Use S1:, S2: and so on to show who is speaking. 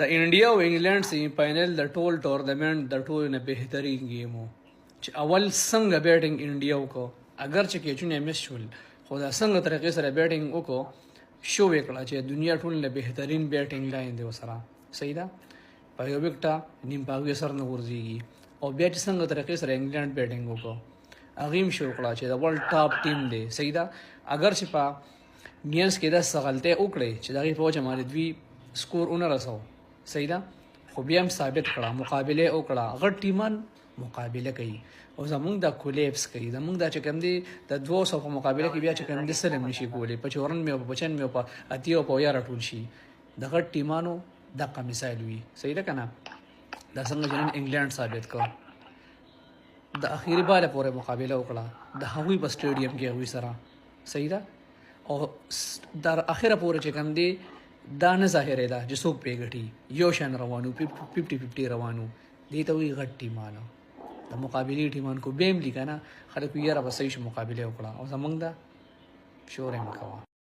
S1: د انډیا او انګلند سیمی فائنل د ټول ټورنمنت د ټولو نه بهترین گیم و چې اول څنګه بیټینګ انډیا وکړو اگر چې کیچونه مس شول خو دا څنګه طریقې سره بیټینګ وکړو شو وکړه چې دنیا ټول نه بهترین بیټینګ لاین دی وسره صحیح ده په یو وکټه نیم پاوی سر نه ورځيږي او بیا چې څنګه طریقې سره انګلند بیټینګ وکړو هغه شو وکړه چې د ورلد ټاپ ټیم دی صحیح ده اگر چې په مینس کې د سغلته وکړي چې دغه په وجه باندې دوی سکور اون رسو صحیح ده خو بیا هم ثابت کړه مقابله وکړه غټ ټیمان مقابله کوي او زمونږ د کولیپس کوي زمونږ د چې کوم دی د 200 په مقابله کې بیا چې کوم دی سلم نشي کولی په 94 او په 95 او په 80 او په 11 ټول شي د غټ ټیمانو دغه مثال وي صحیح ده کنه دا څنګه چې نن انګلند ثابت کړ د اخیری باله پورې مقابله وکړه د هغوی په سټیډیم کې هغوی سره صحیح ده او در اخره پورې چې کوم دی دا نه ظاهره ده چې څوک پیګټي یو شان روانو 50-50 روانو دې ته وی غټ ټیمانو د مقابله ټیمان کو بیم لیکنه خلک یې را بسې مقابله وکړه او زمونږ دا شور هم کاوه